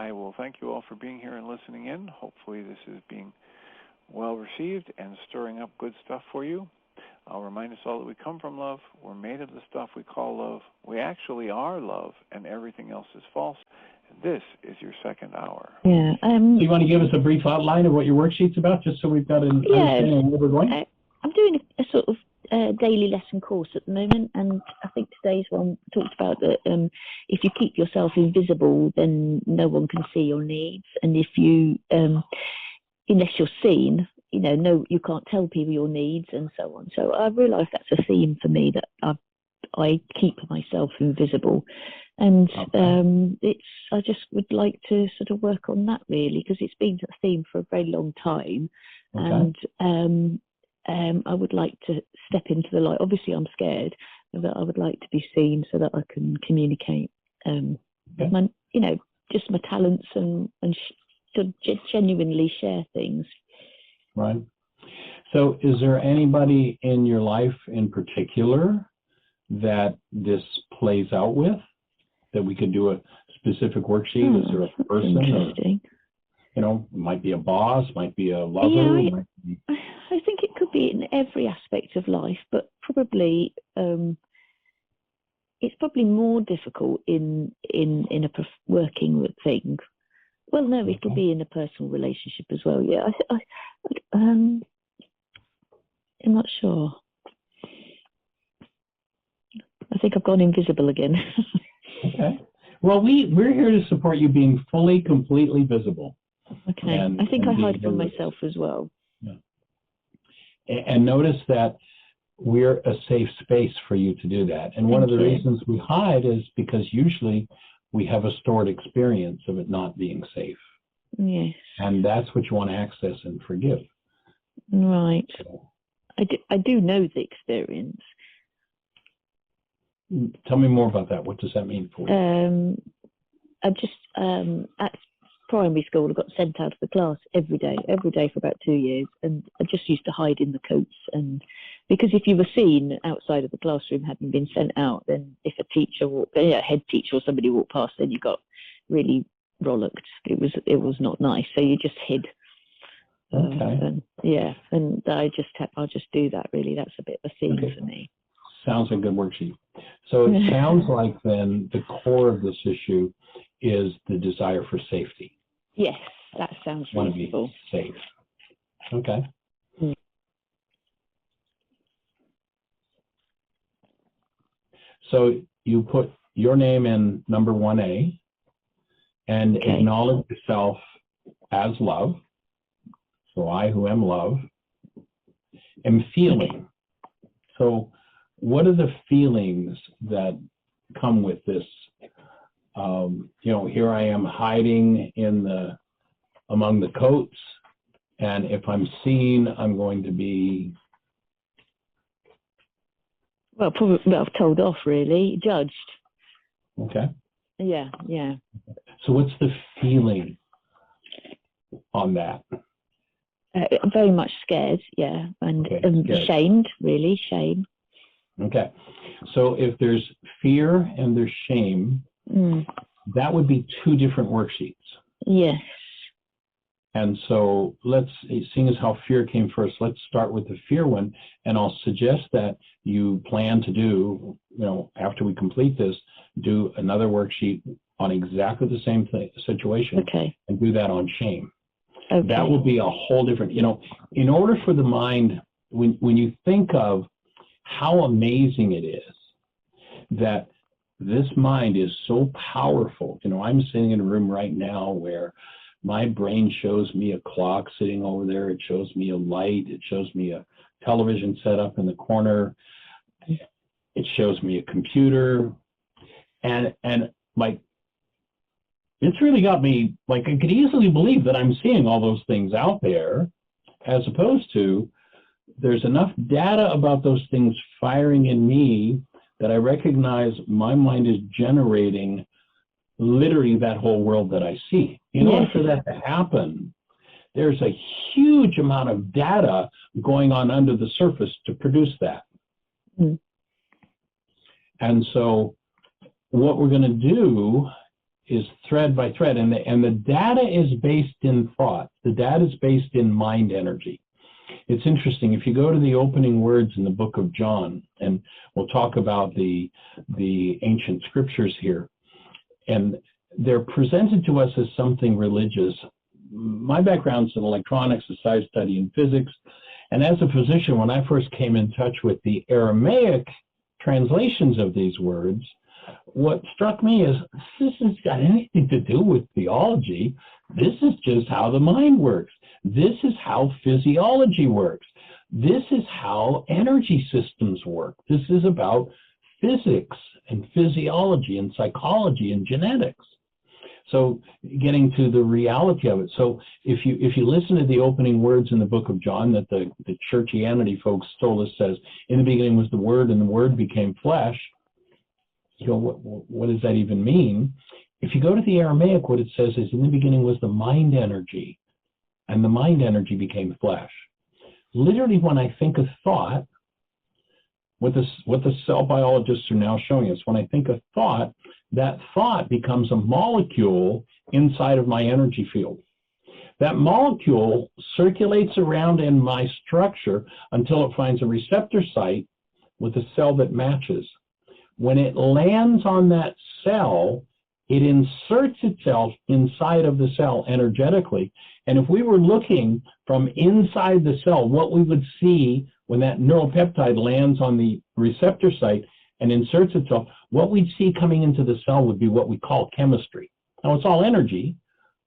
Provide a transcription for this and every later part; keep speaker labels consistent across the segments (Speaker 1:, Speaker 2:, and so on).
Speaker 1: I will thank you all for being here and listening in. Hopefully this is being well received and stirring up good stuff for you. I'll remind us all that we come from love. We're made of the stuff we call love. We actually are love, and everything else is false. This is your second hour.
Speaker 2: Yeah.
Speaker 3: So you want to give us a brief outline of what your worksheet's about, just so we've got an understanding of where we're going?
Speaker 2: I'm doing a sort of daily lesson course at the moment, and I think today's one talked about that if you keep yourself invisible, then no one can see your needs, and if you, unless you're seen, no, you can't tell people your needs and so on. So I realise that's a theme for me, that I keep myself invisible, and I just would like to sort of work on that really, because it's been a theme for a very long time, and I would like to step into the light. Obviously, I'm scared, but I would like to be seen so that I can communicate, my, just my talents and to genuinely share things.
Speaker 3: Right. So is there anybody in your life in particular that this plays out with, that we could do a specific worksheet? Is there a person?
Speaker 2: Interesting.
Speaker 3: It might be a boss, might be a lover.
Speaker 2: Yeah, I think it could be in every aspect of life, but probably it's probably more difficult in a working thing. Well, no, it could be in a personal relationship as well. Yeah, I'm not sure. I think I've gone invisible again.
Speaker 3: Okay. Well, we're here to support you being fully, completely visible.
Speaker 2: Okay. I think I hide from myself as well.
Speaker 3: Yeah. And notice that we're a safe space for you to do that. And one of the reasons we hide is because usually we have a stored experience of it not being safe.
Speaker 2: Yes.
Speaker 3: And that's what you want to access and forgive.
Speaker 2: Right. So, I do know the experience.
Speaker 3: Tell me more about that. What does that mean for you?
Speaker 2: I just, at primary school, I got sent out of the class every day for about 2 years. And I just used to hide in the coats. And because if you were seen outside of the classroom having been sent out, then if a teacher a head teacher or somebody walked past, then you got really rollicked. It was not nice. So you just hid. And I'll just do that really. That's a bit of a theme for me.
Speaker 3: Sounds like a good worksheet. So it sounds like then the core of this issue is the desire for safety.
Speaker 2: Yes, that sounds reasonable.
Speaker 3: Want to be safe. Okay. So you put your name in number 1A and acknowledge yourself as love. So I, who am love, am feeling. So what are the feelings that come with this? Here I am hiding among the coats, and if I'm seen, I'm going to be
Speaker 2: told off, really, judged.
Speaker 3: Okay.
Speaker 2: Yeah.
Speaker 3: So what's the feeling on that?
Speaker 2: Very much scared, yeah, and shamed, really, shame.
Speaker 3: Okay, so if there's fear and there's shame, that would be 2 different worksheets.
Speaker 2: Yes.
Speaker 3: And so seeing as how fear came first, let's start with the fear one, and I'll suggest that you plan to do, after we complete this, do another worksheet on exactly the same situation, and do that on shame. Okay. That will be a whole different, in order for the mind, when you think of how amazing it is that this mind is so powerful. I'm sitting in a room right now where my brain shows me a clock sitting over there. It shows me a light. It shows me a television set up in the corner. It shows me a computer. And like, it's really got me, like, I could easily believe that I'm seeing all those things out there, as opposed to there's enough data about those things firing in me that I recognize my mind is generating literally that whole world that I see. In order for that to happen, there's a huge amount of data going on under the surface to produce that. And so what we're going to do thread by thread, and the data is based in thought. The data is based in mind energy. It's interesting, if you go to the opening words in the book of John, and we'll talk about the ancient scriptures here, and they're presented to us as something religious. My background's in electronics, a science study in physics, and as a physician, when I first came in touch with the Aramaic translations of these words, what struck me is this has got anything to do with theology. This is just how the mind works. This is how physiology works. This is how energy systems work. This is about physics and physiology and psychology and genetics. So getting to the reality of it. So if you listen to the opening words in the book of John that the churchianity folks told us says, in the beginning was the Word and the Word became flesh, you know, what does that even mean? If you go to the Aramaic, what it says is in the beginning was the mind energy, and the mind energy became flesh. Literally, when I think of thought, what the cell biologists are now showing us, when I think of thought, that thought becomes a molecule inside of my energy field. That molecule circulates around in my structure until it finds a receptor site with a cell that matches. When it lands on that cell, it inserts itself inside of the cell energetically. And if we were looking from inside the cell, what we would see when that neuropeptide lands on the receptor site and inserts itself, what we'd see coming into the cell would be what we call chemistry. Now, it's all energy,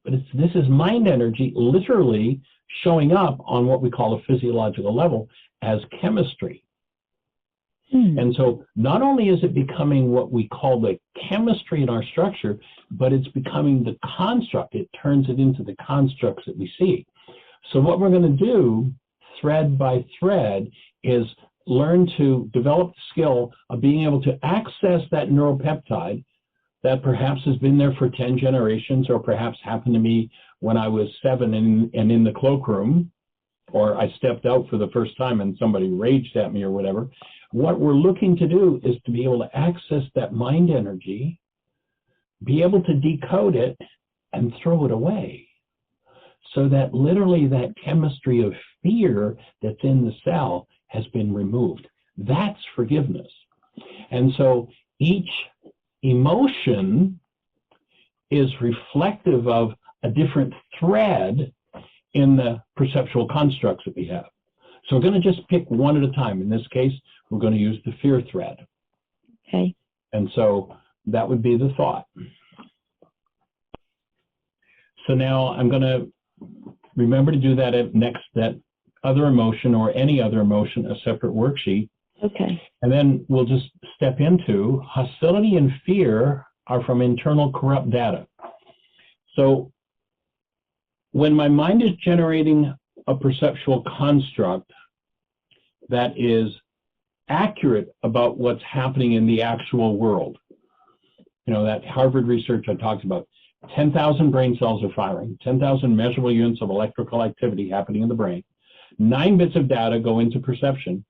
Speaker 3: but this is mind energy literally showing up on what we call a physiological level as chemistry. And so not only is it becoming what we call the chemistry in our structure, but it's becoming the construct. It turns it into the constructs that we see. So what we're going to do, thread by thread, is learn to develop the skill of being able to access that neuropeptide that perhaps has been there for 10 generations, or perhaps happened to me when I was 7 and in the cloakroom, or I stepped out for the first time and somebody raged at me or whatever. What we're looking to do is to be able to access that mind energy, be able to decode it, and throw it away. So that literally that chemistry of fear that's in the cell has been removed. That's forgiveness. And so each emotion is reflective of a different thread in the perceptual constructs that we have. So we're going to just pick one at a time. In this case, we're going to use the fear thread.
Speaker 2: Okay.
Speaker 3: And so that would be the thought. So now I'm going to remember to do that next, that other emotion or any other emotion, a separate worksheet.
Speaker 2: Okay.
Speaker 3: And then we'll just step into hostility and fear are from internal corrupt data. So when my mind is generating a perceptual construct that is accurate about what's happening in the actual world, you know, that Harvard research I talked about, 10,000 brain cells are firing, 10,000 measurable units of electrical activity happening in the brain, 9 bits of data go into perception.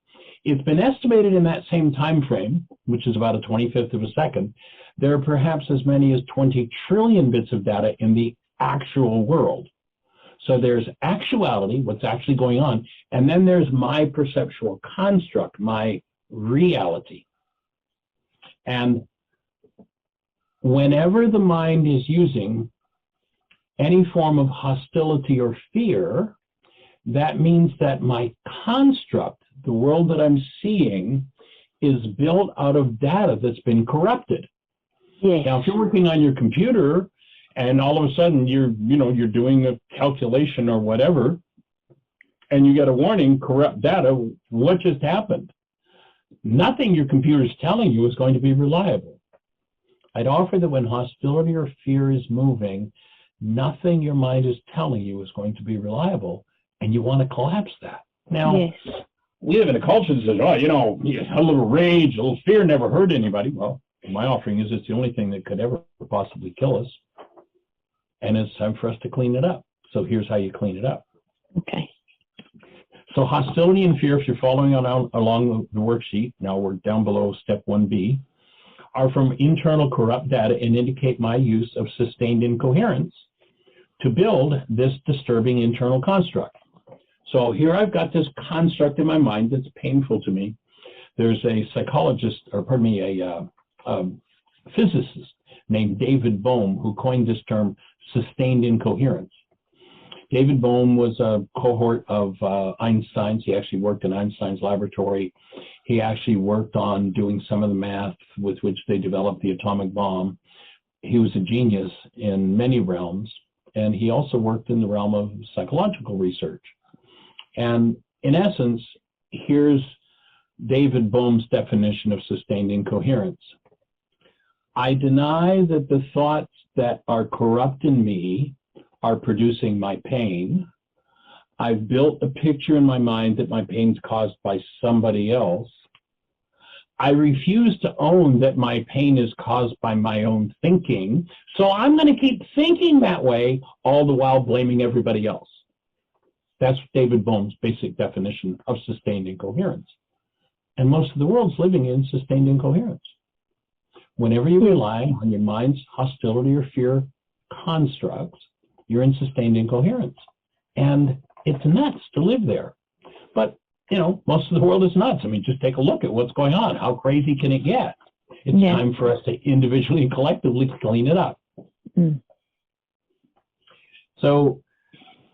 Speaker 3: It's been estimated in that same time frame, which is about a 25th of a second, there are perhaps as many as 20 trillion bits of data in the actual world. So there's actuality, what's actually going on, and then there's my perceptual construct, my reality. And whenever the mind is using any form of hostility or fear, that means that my construct, the world that I'm seeing, is built out of data that's been corrupted.
Speaker 2: Yes.
Speaker 3: Now, if you're working on your computer and all of a sudden you're doing a calculation or whatever, and you get a warning, corrupt data, what just happened? Nothing your computer is telling you is going to be reliable. I'd offer that when hostility or fear is moving, nothing your mind is telling you is going to be reliable, and you want to collapse that. Now,
Speaker 2: Yes.
Speaker 3: we live in a culture that says, oh, a little rage, a little fear never hurt anybody. Well, my offering is it's the only thing that could ever possibly kill us, and it's time for us to clean it up. So here's how you clean it up.
Speaker 2: Okay.
Speaker 3: So hostility and fear, if you're following along the worksheet, now we're down below step 1B, are from internal corrupt data and indicate my use of sustained incoherence to build this disturbing internal construct. So here I've got this construct in my mind that's painful to me. There's a psychologist, or pardon me, a physicist named David Bohm who coined this term sustained incoherence. David Bohm was a cohort of Einstein's. He actually worked in Einstein's laboratory. He actually worked on doing some of the math with which they developed the atomic bomb. He was a genius in many realms, and he also worked in the realm of psychological research. And in essence, here's David Bohm's definition of sustained incoherence. I deny that the thoughts that are corrupt in me are producing my pain. I've built a picture in my mind that my pain's caused by somebody else. I refuse to own that my pain is caused by my own thinking, so I'm going to keep thinking that way, all the while blaming everybody else. That's David Bohm's basic definition of sustained incoherence. And most of the world's living in sustained incoherence. Whenever you rely on your mind's hostility or fear constructs, you're in sustained incoherence. And it's nuts to live there. But, you know, most of the world is nuts. I mean, just take a look at what's going on. How crazy can it get? It's time for us to individually and collectively clean it up. So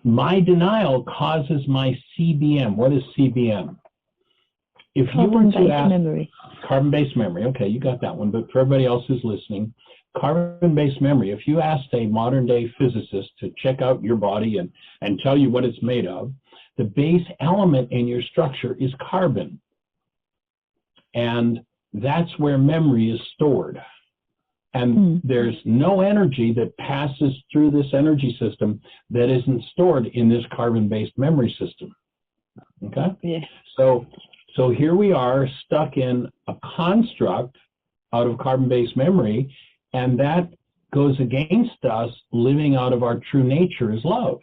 Speaker 3: my denial causes my CBM. What is CBM? If you were to ask, memory. Carbon-based memory. Okay, you got that one. But for everybody else who's listening, carbon-based memory, if you asked a modern-day physicist to check out your body and tell you what it's made of, the base element in your structure is carbon. And that's where memory is stored. And there's no energy that passes through this energy system that isn't stored in this carbon-based memory system. Okay? Yeah. So here we are stuck in a construct out of carbon-based memory, and that goes against us living out of our true nature as love.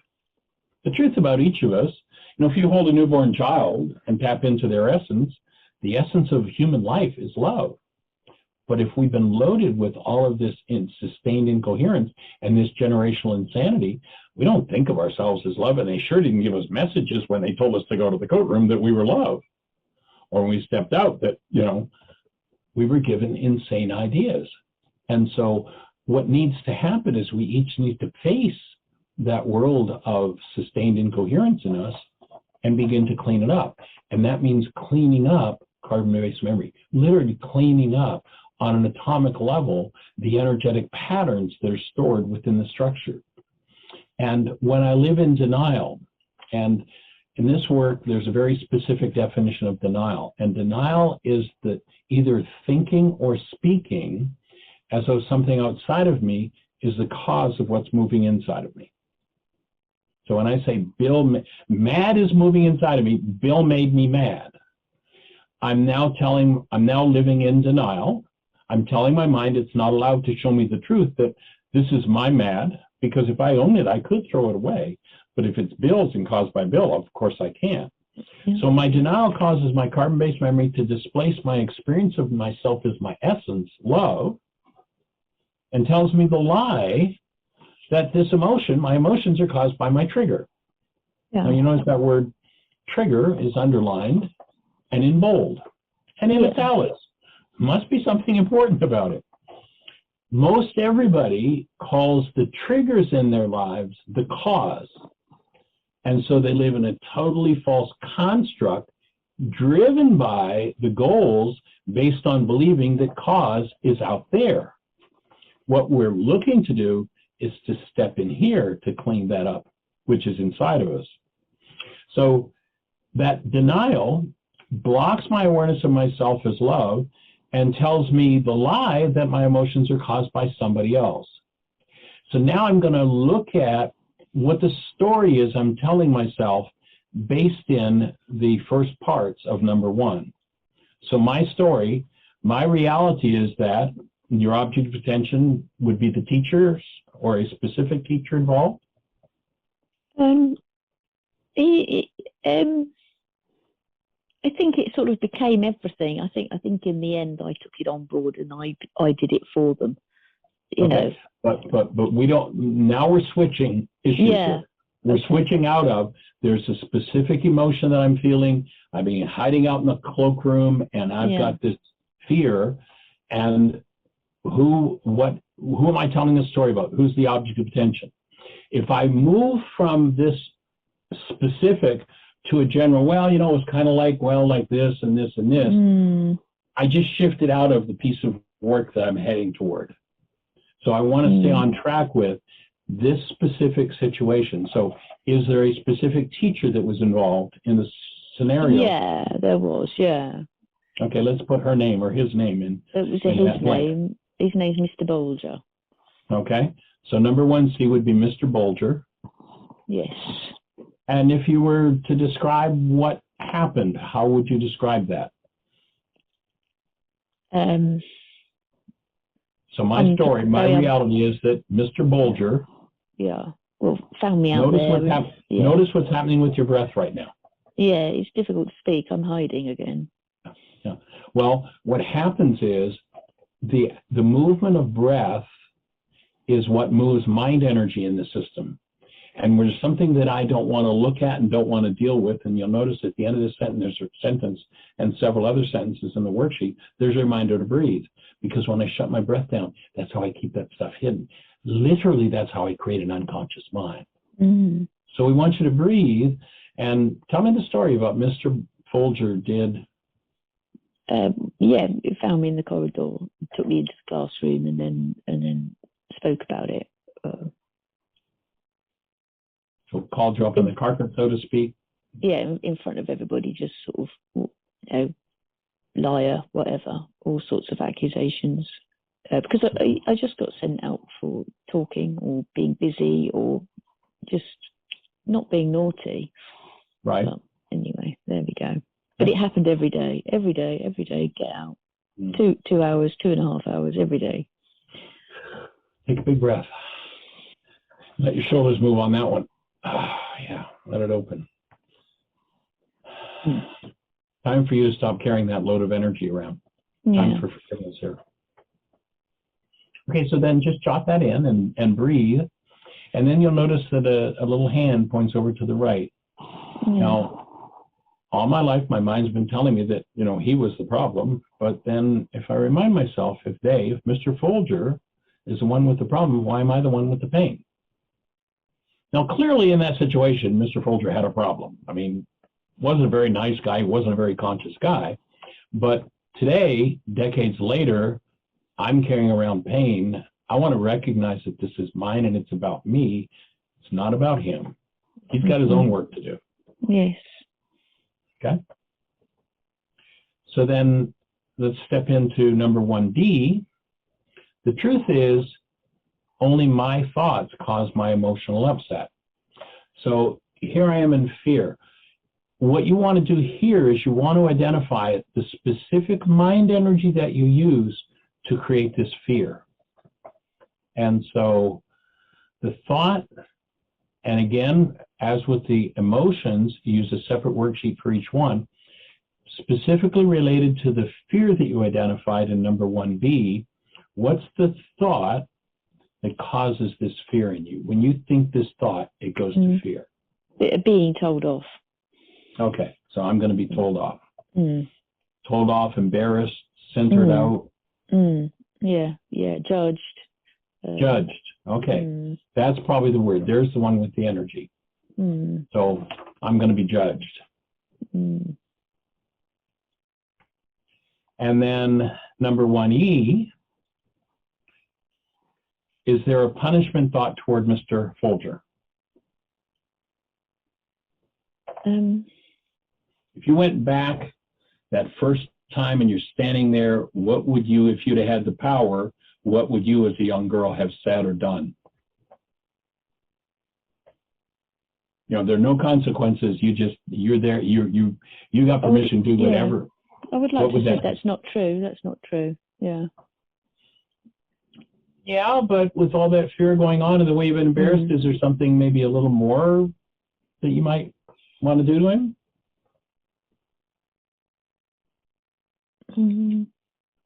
Speaker 3: The truth about each of us, you know, if you hold a newborn child and tap into their essence, the essence of human life is love. But if we've been loaded with all of this sustained incoherence and this generational insanity, we don't think of ourselves as love, and they sure didn't give us messages when they told us to go to the cloakroom that we were love. Or when we stepped out that, you know, we were given insane ideas. And so what needs to happen is we each need to face that world of sustained incoherence in us and begin to clean it up. And that means cleaning up carbon-based memory, literally cleaning up on an atomic level the energetic patterns that are stored within the structure. And when I live in denial, and in this work, there's a very specific definition of denial. And denial is that either thinking or speaking as though something outside of me is the cause of what's moving inside of me. So when I say mad is moving inside of me, Bill made me mad. I'm now living in denial. I'm telling my mind it's not allowed to show me the truth, that this is my mad, because if I own it, I could throw it away. But if it's Bill's and caused by Bill, of course I can't. So my denial causes my carbon-based memory to displace my experience of myself as my essence, love, and tells me the lie that this emotion, my emotions are caused by my trigger. Now you notice that word trigger is underlined and in bold and in italics. Must be something important about it. Most everybody calls the triggers in their lives the cause. And so they live in a totally false construct driven by the goals based on believing that cause is out there. What we're looking to do is to step in here to clean that up, which is inside of us. So that denial blocks my awareness of myself as love and tells me the lie that my emotions are caused by somebody else. So now I'm going to look at what the story is I'm telling myself based in the first parts of number one. So my story, my reality is that your object of attention would be the teachers or a specific teacher involved?
Speaker 2: I think it sort of became everything. I think in the end I took it on board and I did it for them. You know.
Speaker 3: But we don't. Now we're switching issues here. We're switching out of. There's a specific emotion that I'm feeling. I've been hiding out in the cloakroom, and I've got this fear. And who am I telling this story about? Who's the object of attention? If I move from this specific to a general, well, you know, it's kind of like, well, like this and this and this, I just shifted out of the piece of work that I'm heading toward. So I want to stay on track with this specific situation. So is there a specific teacher that was involved in the scenario?
Speaker 2: Yeah, there was, yeah.
Speaker 3: Okay, let's put her name or his name in.
Speaker 2: It was his name. His name's Mr. Bolger.
Speaker 3: Okay, so number 1C would be Mr. Bolger.
Speaker 2: Yes.
Speaker 3: And if you were to describe what happened, how would you describe that? So my story, my reality is that Mr. Bolger.
Speaker 2: Yeah. Well, found me out there.
Speaker 3: Notice what's happening with your breath right now.
Speaker 2: Yeah, it's difficult to speak. I'm hiding again.
Speaker 3: Yeah. Well, what happens is the movement of breath is what moves mind energy in the system. And there's something that I don't want to look at and don't want to deal with. And you'll notice at the end of this sentence and several other sentences in the worksheet, there's a reminder to breathe. Because when I shut my breath down, that's how I keep that stuff hidden. Literally, that's how I create an unconscious mind. So we want you to breathe. And tell me the story about Mr. Folger did.
Speaker 2: Yeah, it found me in the corridor, took me into the classroom, and then spoke about it.
Speaker 3: So called you up on the carpet, so to speak?
Speaker 2: Yeah, in front of everybody, just sort of, you know, liar, whatever, all sorts of accusations. Because I just got sent out for talking or being busy or just not being naughty.
Speaker 3: Right.
Speaker 2: But anyway, there we go. But it happened every day, get out. 2 hours, 2.5 hours, every day.
Speaker 3: Take a big breath. Let your shoulders move on that one. Yeah, let it open. Time for you to stop carrying that load of energy around. Time for forgiveness here. Okay, so then just jot that in and breathe. And then you'll notice that a little hand points over to the right. Now, all my life, my mind's been telling me that, you know, he was the problem. But then if I remind myself, if Mr. Folger is the one with the problem, why am I the one with the pain? Now, clearly in that situation, Mr. Folger had a problem. I mean, wasn't a very nice guy, wasn't a very conscious guy. But today, decades later, I'm carrying around pain. I want to recognize that this is mine and it's about me. It's not about him. He's got his own work to do.
Speaker 2: Yes.
Speaker 3: Okay. So then let's step into number 1D. The truth is, only my thoughts cause my emotional upset. So here I am in fear. What you want to do here is you want to identify the specific mind energy that you use to create this fear. And so the thought, and again, as with the emotions, you use a separate worksheet for each one, specifically related to the fear that you identified in number 1B, what's the thought that causes this fear in you? When you think this thought, it goes to fear.
Speaker 2: Being told off.
Speaker 3: Okay, so I'm going to be told off. Told off, embarrassed, centered out.
Speaker 2: Yeah, judged.
Speaker 3: Judged, okay. That's probably the word. There's the one with the energy. So I'm going to be judged. And then number 1E, is there a punishment thought toward Mr. Folger? If you went back that first time and you're standing there, what would you, if you'd have had the power, what would you as a young girl have said or done? You know, there are no consequences. You're there. You got permission to do whatever.
Speaker 2: I would like to say that's not true. That's not true. Yeah.
Speaker 3: Yeah, but with all that fear going on and the way you've been embarrassed, is there something maybe a little more that you might want to do to him?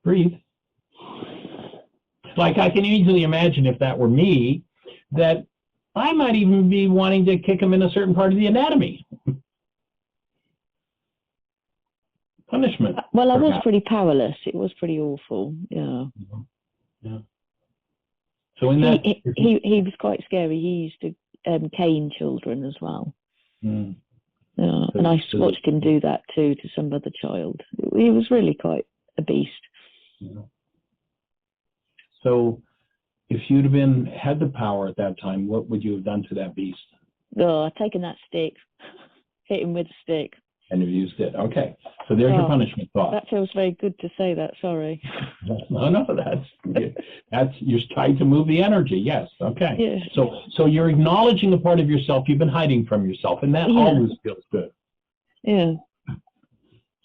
Speaker 3: Breathe. Like, I can easily imagine if that were me, that I might even be wanting to kick him in a certain part of the anatomy. Punishment.
Speaker 2: Well, I was
Speaker 3: perhaps.
Speaker 2: pretty powerless. It was pretty awful. Yeah.
Speaker 3: Yeah. So in that,
Speaker 2: he was quite scary. He used to cane children as well.
Speaker 3: Mm.
Speaker 2: And I watched him do that too to some other child. He was really quite a beast.
Speaker 3: Yeah. So if you'd have had the power at that time, what would you have done to that beast?
Speaker 2: Oh, I'd taken that stick, hit him with a stick.
Speaker 3: And you've used it. Okay. So there's your punishment thought.
Speaker 2: That feels very good to say that. Sorry.
Speaker 3: No, that's you're trying to move the energy. Yes. Okay.
Speaker 2: Yeah.
Speaker 3: So you're acknowledging a part of yourself you've been hiding from yourself, and that always feels good.
Speaker 2: Yeah.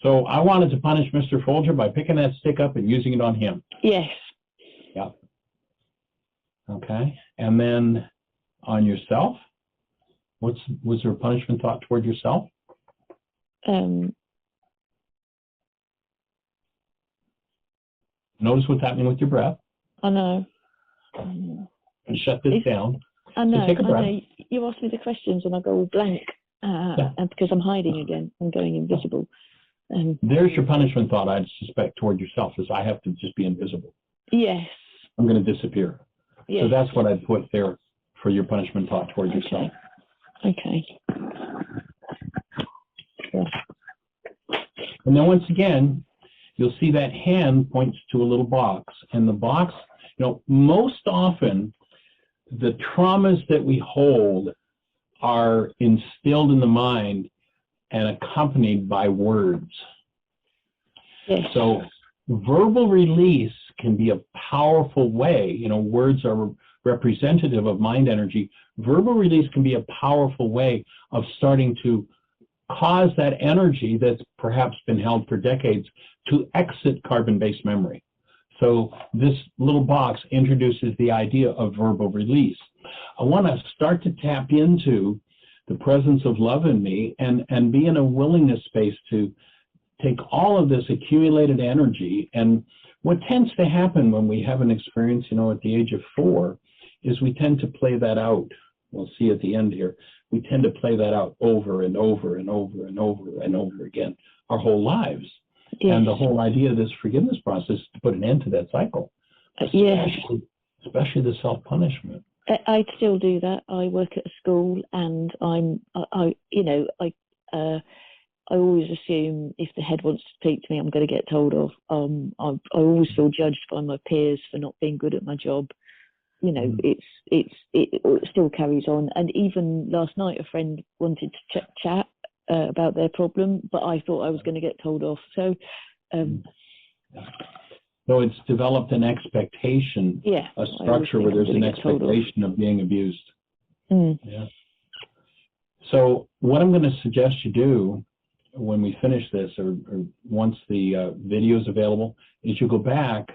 Speaker 3: So I wanted to punish Mr. Folger by picking that stick up and using it on him.
Speaker 2: Yes.
Speaker 3: Yeah. Okay. And then on yourself, was there a punishment thought toward yourself? Notice what's happening with your breath.
Speaker 2: I know.
Speaker 3: And shut this down.
Speaker 2: I know.
Speaker 3: So take a breath.
Speaker 2: I know. You ask me the questions and I go all blank because I'm hiding again. I'm going invisible.
Speaker 3: There's your punishment thought, I'd suspect, toward yourself, is I have to just be invisible.
Speaker 2: Yes.
Speaker 3: I'm going to disappear.
Speaker 2: Yes.
Speaker 3: So that's what I'd put there for your punishment thought toward yourself.
Speaker 2: Okay. Yeah.
Speaker 3: And then once again, you'll see that hand points to a little box. And the box, most often the traumas that we hold are instilled in the mind and accompanied by words.
Speaker 2: Yes.
Speaker 3: So verbal release can be a powerful way. Words are representative of mind energy. Verbal release can be a powerful way of starting to cause that energy that's perhaps been held for decades to exit carbon-based memory. So this little box introduces the idea of verbal release. I want to start to tap into the presence of love in me and be in a willingness space to take all of this accumulated energy. And what tends to happen when we have an experience, at the age of 4, is we tend to play that out. We'll see at the end here. We tend to play that out over and over and over and over and over again our whole lives. Yes. And the whole idea of this forgiveness process is to put an end to that cycle, especially the self-punishment.
Speaker 2: I still do that. I work at a school, and I always assume if the head wants to speak to me, I'm going to get told off. I always feel judged by my peers for not being good at my job. It still carries on. And even last night, a friend wanted to chat about their problem, but I thought I was going to get told off. So
Speaker 3: it's developed an expectation, a structure where there's an expectation of being abused. Yeah. So what I'm going to suggest you do when we finish this, or once the video is available, is you go back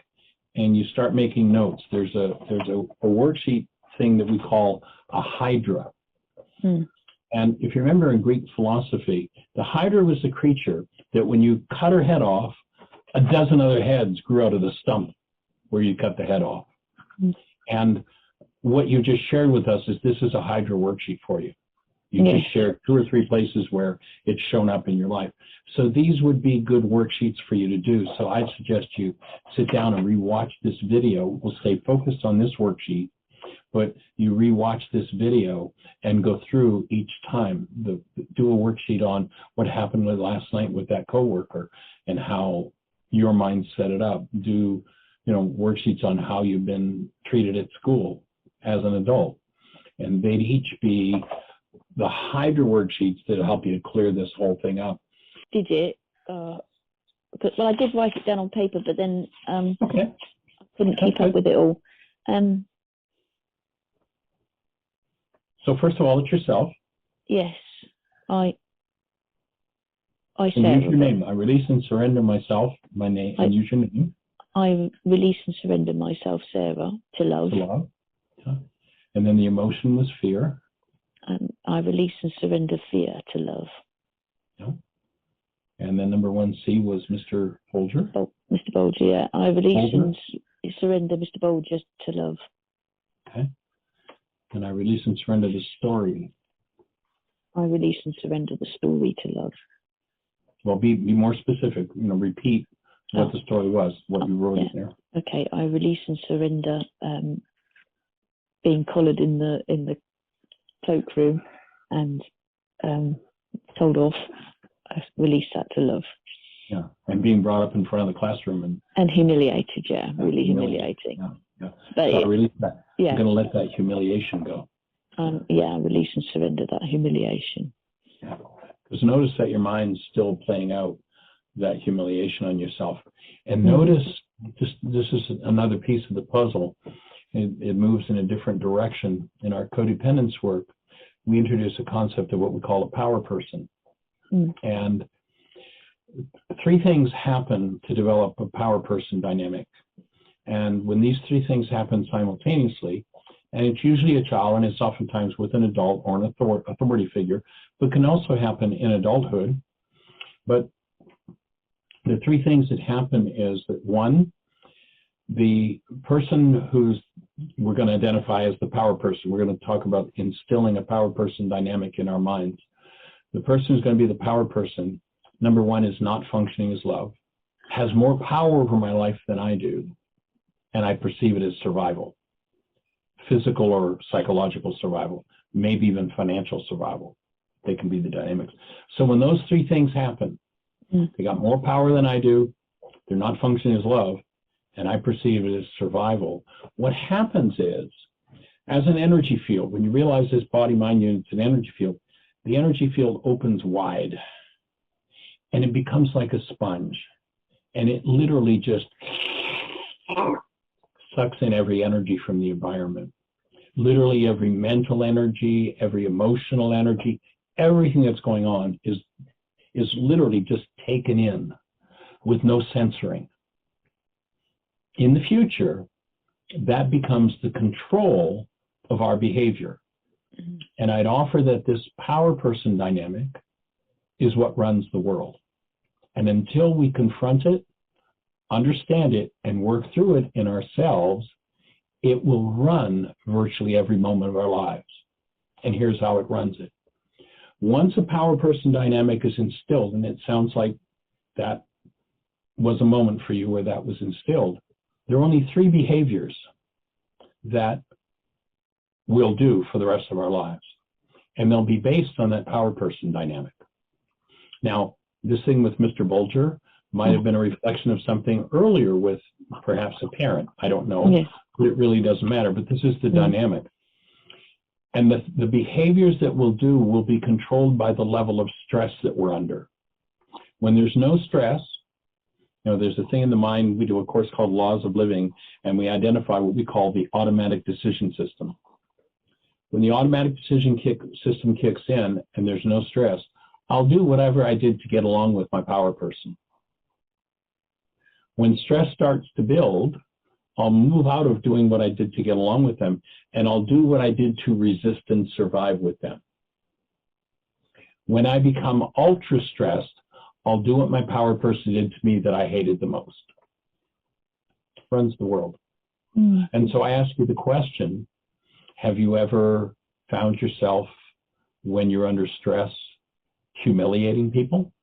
Speaker 3: and you start making notes. There's a worksheet thing that we call a hydra. And if you remember in Greek philosophy, the hydra was the creature that when you cut her head off, a dozen other heads grew out of the stump where you cut the head off. And what you just shared with us is this is a hydra worksheet for you. You just shared 2 or 3 places where it's shown up in your life. So these would be good worksheets for you to do. So I'd suggest you sit down and rewatch this video. We'll stay focused on this worksheet, but you rewatch this video and go through each time. Do a worksheet on what happened last night with that coworker and how your mind set it up. Do worksheets on how you've been treated at school as an adult, and they'd each be the hydra worksheets that help you to clear this whole thing up.
Speaker 2: Did it? Well, I did write it down on paper, but then I couldn't keep up with it all.
Speaker 3: So first of all, it's yourself.
Speaker 2: Yes, I
Speaker 3: use your name. I release and surrender myself, my name, and use your name.
Speaker 2: I release and surrender myself, Sarah, to love.
Speaker 3: To love. Yeah. And then the emotion was fear.
Speaker 2: I release and surrender fear to love.
Speaker 3: Yeah. And then number 1C was Mr. Bolger.
Speaker 2: Mr. Bolger, yeah. I release and surrender Mr. Bolger to love.
Speaker 3: Okay. And I release and surrender the story.
Speaker 2: I release and surrender the story to love.
Speaker 3: Well, be more specific. Repeat what the story was, what you wrote in there.
Speaker 2: Okay. I release and surrender being collared in the cloakroom and told off. I release that to love.
Speaker 3: Yeah, and being brought up in front of the classroom and
Speaker 2: humiliated. Yeah, really humiliating.
Speaker 3: Yeah.
Speaker 2: But
Speaker 3: so I release that.
Speaker 2: Yeah.
Speaker 3: I'm going to let that humiliation go.
Speaker 2: Release and surrender that humiliation.
Speaker 3: Yeah, because notice that your mind's still playing out that humiliation on yourself, and notice this is another piece of the puzzle. It moves in a different direction. In our codependence work, we introduce a concept of what we call a power person. And 3 things happen to develop a power person dynamic. And when these 3 things happen simultaneously, and it's usually a child, and it's oftentimes with an adult or an authority figure, but can also happen in adulthood. But the 3 things that happen is that 1, the person we're going to identify as the power person, we're going to talk about instilling a power person dynamic in our minds. The person who's going to be the power person, number 1, is not functioning as love, has more power over my life than I do, and I perceive it as survival, physical or psychological survival, maybe even financial survival. They can be the dynamics. So when those 3 things happen, they got more power than I do, they're not functioning as love, and I perceive it as survival. What happens is, as an energy field, when you realize this body-mind unit's an energy field, the energy field opens wide, and it becomes like a sponge, and it literally just sucks in every energy from the environment. Literally every mental energy, every emotional energy, everything that's going on is literally just taken in with no censoring. In the future, that becomes the control of our behavior. And I'd offer that this power person dynamic is what runs the world. And until we confront it, understand it, and work through it in ourselves, it will run virtually every moment of our lives. And here's how it runs it. Once a power person dynamic is instilled, and it sounds like that was a moment for you where that was instilled, there are only 3 behaviors that we'll do for the rest of our lives. And they'll be based on that power person dynamic. Now, this thing with Mr. Bolger might have been a reflection of something earlier with perhaps a parent. I don't know.
Speaker 2: Yes.
Speaker 3: But it really doesn't matter. But this is the dynamic. And the behaviors that we'll do will be controlled by the level of stress that we're under. When there's no stress, there's a thing in the mind, we do a course called Laws of Living, and we identify what we call the automatic decision system. When the automatic decision system kicks in and there's no stress, I'll do whatever I did to get along with my power person. When stress starts to build, I'll move out of doing what I did to get along with them, and I'll do what I did to resist and survive with them. When I become ultra stressed, I'll do what my power person did to me that I hated the most. It runs the world. And so I ask you the question, have you ever found yourself, when you're under stress, humiliating people?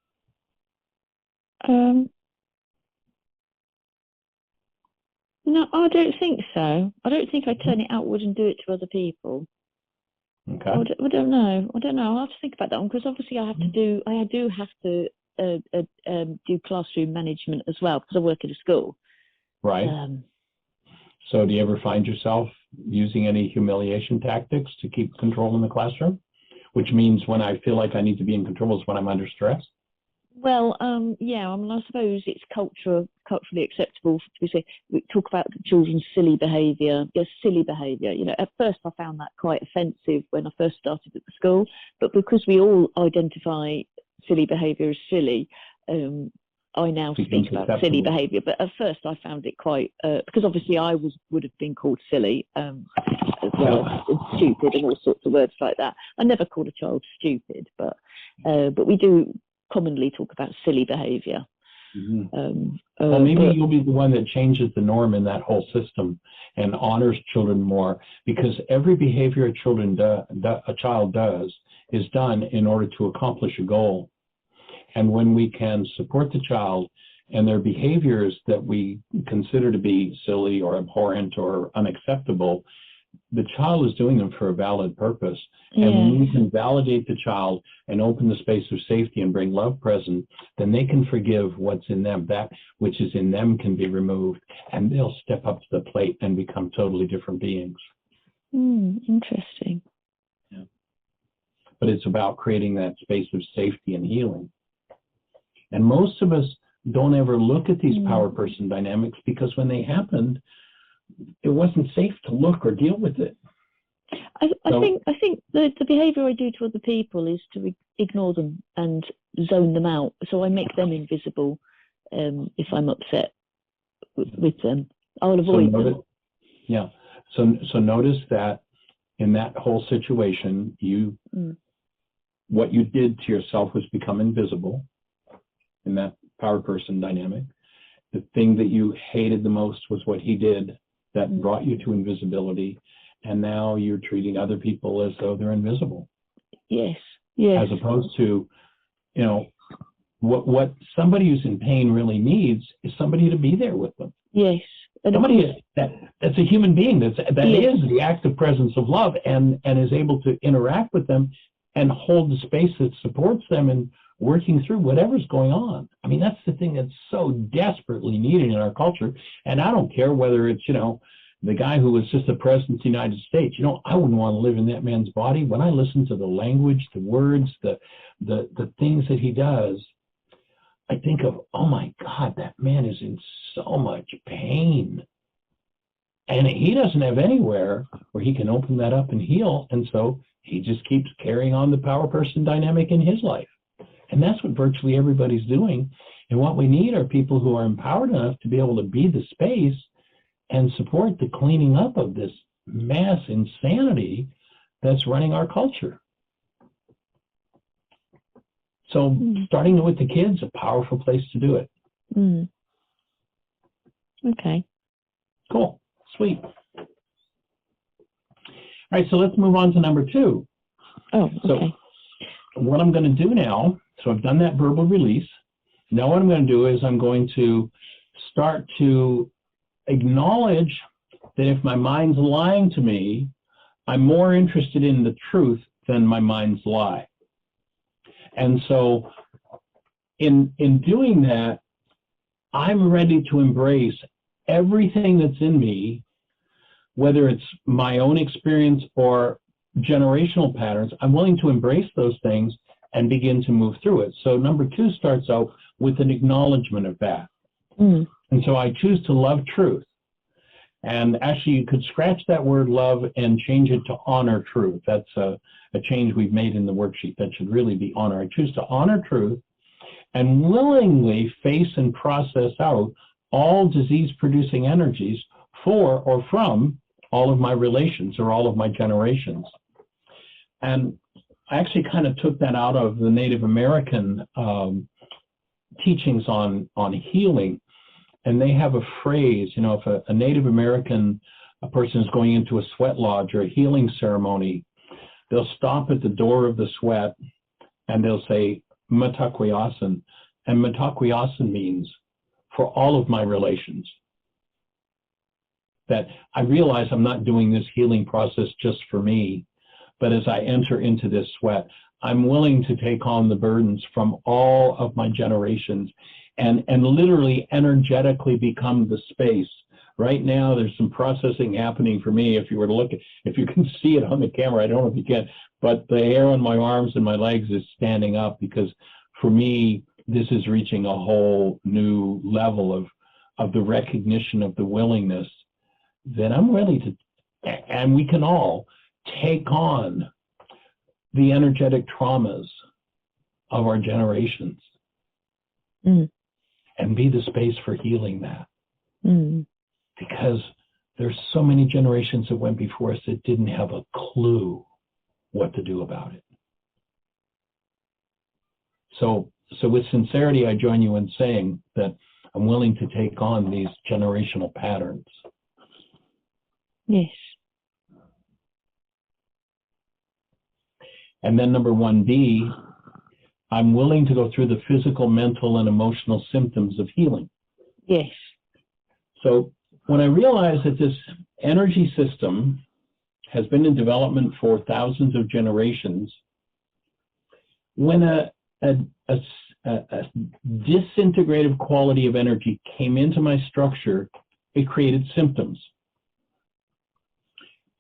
Speaker 2: No, I don't think so. I don't think I turn it outward and do it to other people.
Speaker 3: Okay.
Speaker 2: I don't know. I'll have to think about that one, because obviously I do have to do classroom management as well, because I work at a school.
Speaker 3: Right. So do you ever find yourself using any humiliation tactics to keep control in the classroom? Which means when I feel like I need to be in control is when I'm under stress?
Speaker 2: Well, yeah, I suppose it's culturally acceptable to say, we talk about children's silly behaviour. Yes, silly behaviour. At first I found that quite offensive when I first started at the school, but because we all identify silly behaviour as silly, I now speak about silly behaviour. But at first I found it quite, because obviously I would have been called silly as well, and stupid and all sorts of words like that. I never called a child stupid, but we do commonly talk about silly behavior.
Speaker 3: Well, maybe you'll be the one that changes the norm in that whole system and honors children more, because every behavior a child does is done in order to accomplish a goal. And when we can support the child and their behaviors that we consider to be silly or abhorrent or unacceptable, the child is doing them for a valid purpose. And when we can validate the child and open the space of safety and bring love present, then they can forgive what's in them. That which is in them can be removed, and they'll step up to the plate and become totally different beings.
Speaker 2: Interesting.
Speaker 3: Yeah. But it's about creating that space of safety and healing. And most of us don't ever look at these power person dynamics, because when they happened, it wasn't safe to look or deal with it.
Speaker 2: I think the behavior I do to other people is to ignore them and zone them out. So I make them invisible if I'm upset with them. I'll avoid them.
Speaker 3: Yeah. So notice that in that whole situation, what you did to yourself was become invisible in that power person dynamic. The thing that you hated the most was what he did that brought you to invisibility. And now you're treating other people as though they're invisible.
Speaker 2: Yes.
Speaker 3: As opposed to, what somebody who's in pain really needs is somebody to be there with them.
Speaker 2: Yes. And
Speaker 3: somebody that's a human being that is the active presence of love and is able to interact with them and hold the space that supports them in working through whatever's going on. I mean, that's the thing that's so desperately needed in our culture. And I don't care whether it's, the guy who was just the president of the United States. I wouldn't want to live in that man's body. When I listen to the language, the words, the things that he does, I think of, oh my God, that man is in so much pain. And he doesn't have anywhere where he can open that up and heal. And so he just keeps carrying on the power person dynamic in his life. And that's what virtually everybody's doing. And what we need are people who are empowered enough to be able to be the space and support the cleaning up of this mass insanity that's running our culture. So starting with the kids, a powerful place to do it.
Speaker 2: Okay.
Speaker 3: Cool. Sweet. All right, so let's move on to number 2.
Speaker 2: Oh, okay.
Speaker 3: So what I'm going to do now, so I've done that verbal release. Now what I'm going to do is I'm going to start to acknowledge that if my mind's lying to me, I'm more interested in the truth than my mind's lie. And so in doing that, I'm ready to embrace everything that's in me, whether it's my own experience or generational patterns. I'm willing to embrace those things and begin to move through it. So number 2 starts out with an acknowledgement of that. And so I choose to love truth. And actually, you could scratch that word love and change it to honor truth. That's a change we've made in the worksheet. That should really be honor. I choose to honor truth and willingly face and process out all disease-producing energies for or from all of my relations or all of my generations. And I actually kind of took that out of the Native American teachings on healing. And they have a phrase, if a Native American person is going into a sweat lodge or a healing ceremony, they'll stop at the door of the sweat and they'll say, Matakwiasan. And Matakwiasan means for all of my relations. That I realize I'm not doing this healing process just for me, but as I enter into this sweat, I'm willing to take on the burdens from all of my generations and literally energetically become the space. Right now, there's some processing happening for me. If you were to look at, if you can see it on the camera, I don't know if you can, but the hair on my arms and my legs is standing up because for me, this is reaching a whole new level of the recognition of the willingness that I'm ready to, and we can all take on the energetic traumas of our generations and be the space for healing that. Because there's so many generations that went before us that didn't have a clue what to do about it. So so with sincerity, I join you in saying that I'm willing to take on these generational patterns.
Speaker 2: Yes.
Speaker 3: And then number 1B, I'm willing to go through the physical, mental, and emotional symptoms of healing.
Speaker 2: Yes.
Speaker 3: So when I realized that this energy system has been in development for thousands of generations, when a disintegrative quality of energy came into my structure, it created symptoms.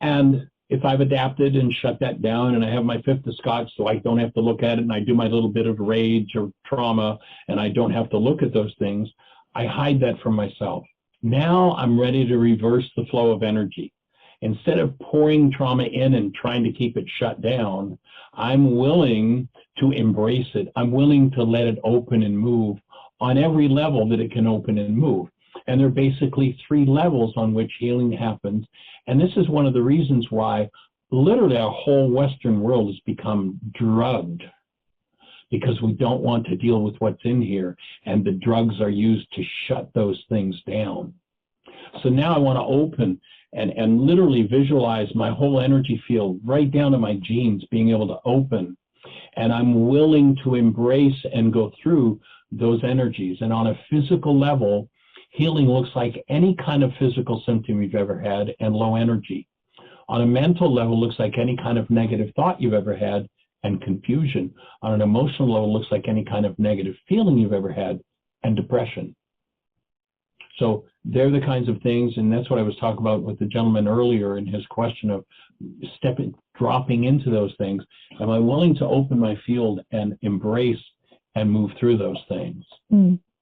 Speaker 3: And if I've adapted and shut that down and I have my fifth of scotch so I don't have to look at it, and I do my little bit of rage or trauma and I don't have to look at those things, I hide that from myself. Now I'm ready to reverse the flow of energy. Instead of pouring trauma in and trying to keep it shut down, I'm willing to embrace it. I'm willing to let it open and move on every level that it can open and move. And there are basically 3 levels on which healing happens. And this is one of the reasons why literally our whole Western world has become drugged, because we don't want to deal with what's in here, and the drugs are used to shut those things down. So now I want to open and literally visualize my whole energy field right down to my genes being able to open, and I'm willing to embrace and go through those energies. And on a physical level, healing looks like any kind of physical symptom you've ever had and low energy. On a mental level, it looks like any kind of negative thought you've ever had and confusion. On an emotional level, it looks like any kind of negative feeling you've ever had and depression. So they're the kinds of things, and that's what I was talking about with the gentleman earlier in his question of dropping into those things. Am I willing to open my field and embrace and move through those things?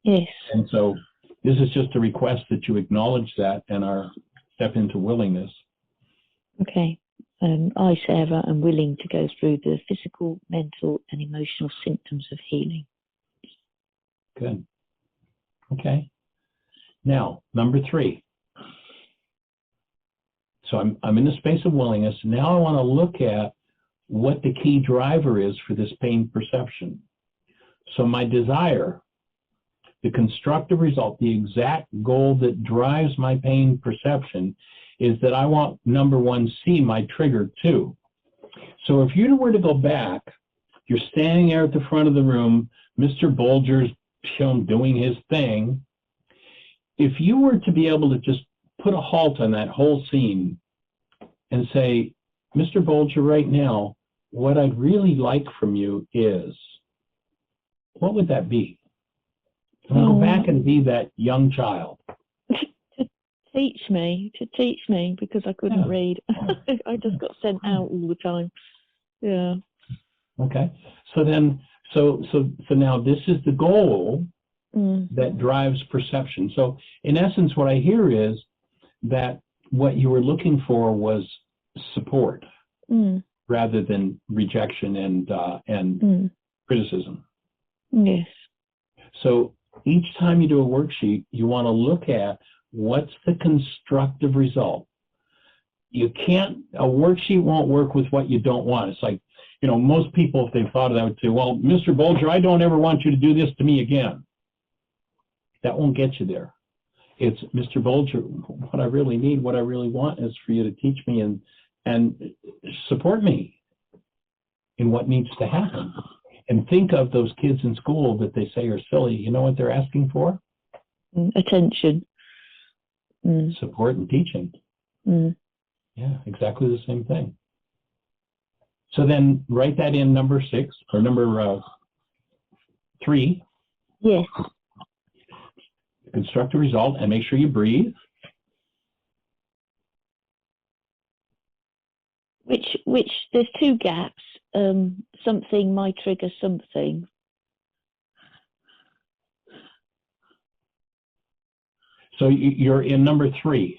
Speaker 2: Yes.
Speaker 3: And so this is just a request that you acknowledge that and are step into willingness.
Speaker 2: Okay. I, Sarah, am willing to go through the physical, mental, and emotional symptoms of healing.
Speaker 3: Good. Okay. Now, number 3. So I'm in the space of willingness. Now I want to look at what the key driver is for this pain perception. So my desire, the constructive result, the exact goal that drives my pain perception is that I want number 1C, my trigger, too. So if you were to go back, you're standing there at the front of the room, Mr. Bolger's doing his thing. If you were to be able to just put a halt on that whole scene and say, Mr. Bolger, right now, what I'd really like from you is, what would that be? Go back and be that young child.
Speaker 2: To teach me, because I couldn't read. I just got sent out all the time. Yeah.
Speaker 3: Okay. So then, so now this is the goal that drives perception. So in essence, what I hear is that what you were looking for was support rather than rejection and criticism.
Speaker 2: Yes.
Speaker 3: So each time you do a worksheet, you want to look at what's the constructive result. You can't, a worksheet won't work with what you don't want. It's like, you know, most people, if they thought of that, would say, well, Mr. Bolger, I don't ever want you to do this to me again. That won't get you there. It's, Mr. Bolger, what I really need, what I really want is for you to teach me and support me in what needs to happen. And think of those kids in school that they say are silly. You know what they're asking for?
Speaker 2: Attention.
Speaker 3: Support and teaching. Yeah, exactly the same thing. So then write that in number 6 or number 3.
Speaker 2: Yes.
Speaker 3: Construct a result and make sure you breathe.
Speaker 2: Which there's 2 gaps. Something might trigger something.
Speaker 3: So you're in number 3.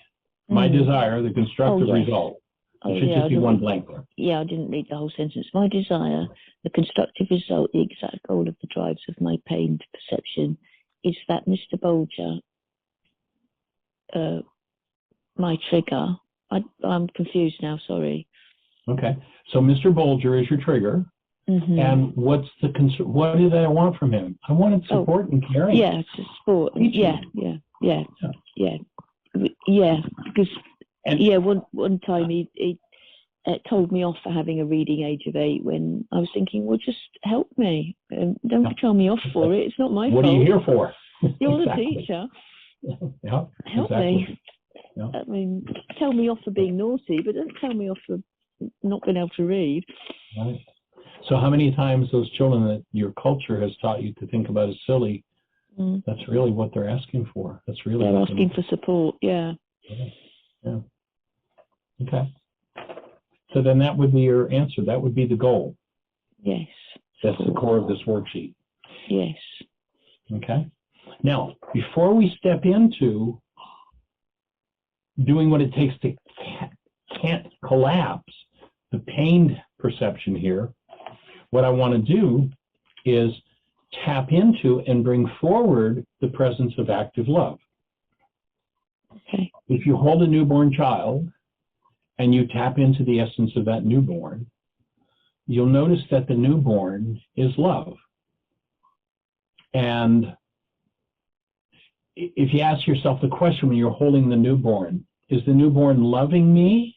Speaker 3: My desire, the constructive result. There should just be one blank there.
Speaker 2: Yeah, I didn't read the whole sentence. My desire, the constructive result, the exact goal of the drives of my pain perception is that Mr. Bolger, my trigger. I'm confused now, sorry.
Speaker 3: Okay, so Mr. Bolger is your trigger. And what's the concern? What did I want from him? I wanted support and caring.
Speaker 2: Yeah, support. Yeah. Because one time he told me off for having a reading age of 8 when I was thinking, well, just help me. Don't tell me off for it. It's not my fault.
Speaker 3: What are you here for?
Speaker 2: You're the teacher. Help me. Yeah. I mean, tell me off for being naughty, but don't tell me off for not being able to read.
Speaker 3: Right. So how many times those children that your culture has taught you to think about as silly, that's really what they're asking for. That's really
Speaker 2: they're asking for support, yeah.
Speaker 3: Okay. So then that would be your answer. That would be the goal.
Speaker 2: Yes.
Speaker 3: That's the core of this worksheet.
Speaker 2: Yes.
Speaker 3: Okay. Now, before we step into doing what it takes to can't collapse the pain perception here, what I want to do is tap into and bring forward the presence of active love.
Speaker 2: Okay.
Speaker 3: If you hold a newborn child and you tap into the essence of that newborn, you'll notice that the newborn is love. And if you ask yourself the question when you're holding the newborn, is the newborn loving me?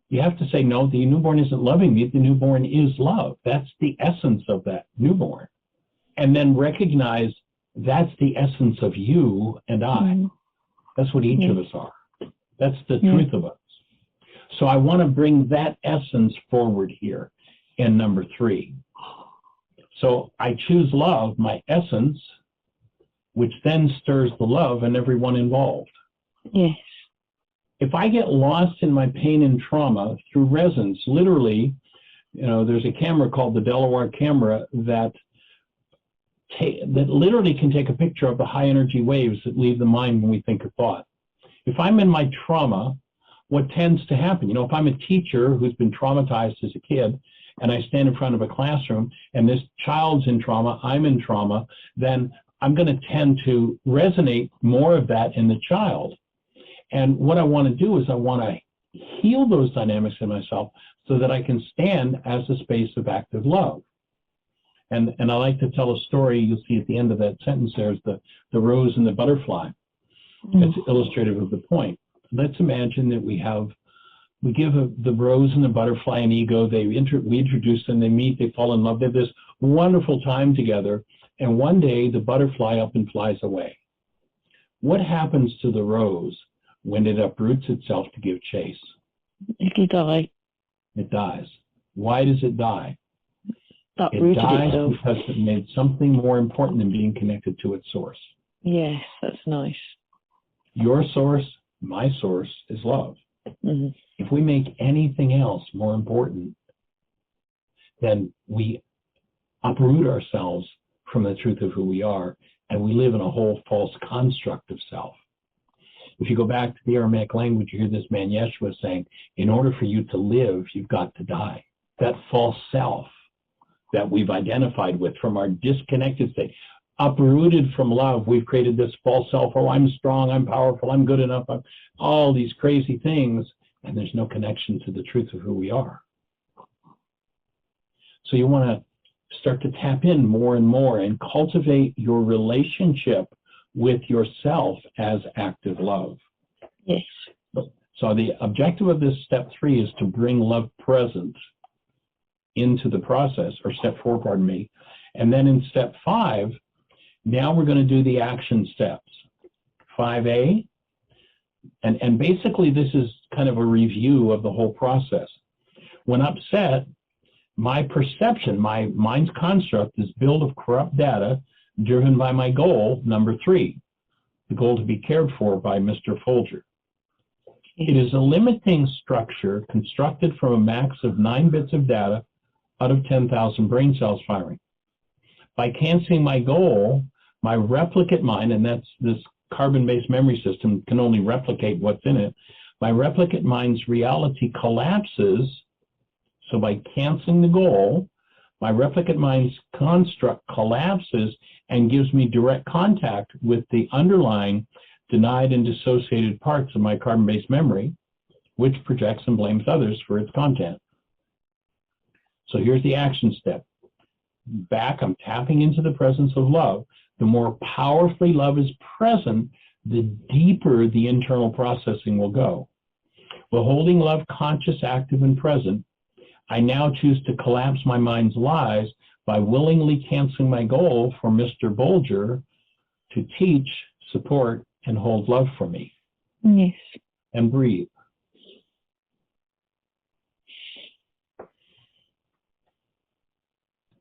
Speaker 3: You have to say, no, the newborn isn't loving me. The newborn is love. That's the essence of that newborn. And then recognize that's the essence of you and I. That's what each of us are. That's the truth of us. So I want to bring that essence forward here in number 3. So I choose love, my essence, which then stirs the love in everyone involved.
Speaker 2: Yes.
Speaker 3: If I get lost in my pain and trauma through resonance, literally, there's a camera called the Delaware camera that literally can take a picture of the high energy waves that leave the mind when we think a thought. If I'm in my trauma, what tends to happen? If I'm a teacher who's been traumatized as a kid, and I stand in front of a classroom, and this child's in trauma, I'm in trauma, then I'm going to tend to resonate more of that in the child. And what I want to do is I want to heal those dynamics in myself so that I can stand as a space of active love. And I like to tell a story. You'll see at the end of that sentence there's the rose and the butterfly. It's illustrative of the point. Let's imagine that we give the rose and the butterfly an ego. We introduce them, they meet, they fall in love. They have this wonderful time together. And one day the butterfly up and flies away. What happens to the rose when it uproots itself to give chase?
Speaker 2: It'll die.
Speaker 3: It dies. Why does it die?
Speaker 2: It
Speaker 3: dies
Speaker 2: itself.
Speaker 3: because it made something more important than being connected to its source.
Speaker 2: Yes, that's nice.
Speaker 3: Your source, my source, is love. If we make anything else more important, then we uproot ourselves from the truth of who we are, and we live in a whole false construct of self. If you go back to the Aramaic language, you hear this man Yeshua saying, in order for you to live, you've got to die. That false self that we've identified with from our disconnected state, uprooted from love, we've created this false self. Oh, I'm strong, I'm powerful, I'm good enough, I'm all these crazy things, and there's no connection to the truth of who we are. So you want to start to tap in more and more and cultivate your relationship with yourself as active love.
Speaker 2: Yes.
Speaker 3: So the objective of this step 3 is to bring love present into the process, or step 4, pardon me. And then in step 5, now we're going to do the action steps. 5A, and basically this is kind of a review of the whole process. When upset, my perception, my mind's construct is built of corrupt data driven by my goal, number 3, the goal to be cared for by Mr. Folger. It is a limiting structure constructed from a max of 9 bits of data out of 10,000 brain cells firing. By canceling my goal, my replicate mind, and that's this carbon-based memory system can only replicate what's in it, my replicate mind's reality collapses. So by canceling the goal, my replicate mind's construct collapses and gives me direct contact with the underlying denied and dissociated parts of my carbon-based memory, which projects and blames others for its content. So here's the action step. Back, I'm tapping into the presence of love. The more powerfully love is present, the deeper the internal processing will go. While holding love conscious, active, and present, I now choose to collapse my mind's lies by willingly canceling my goal for Mr. Bolger to teach, support, and hold love for me.
Speaker 2: Yes.
Speaker 3: And breathe.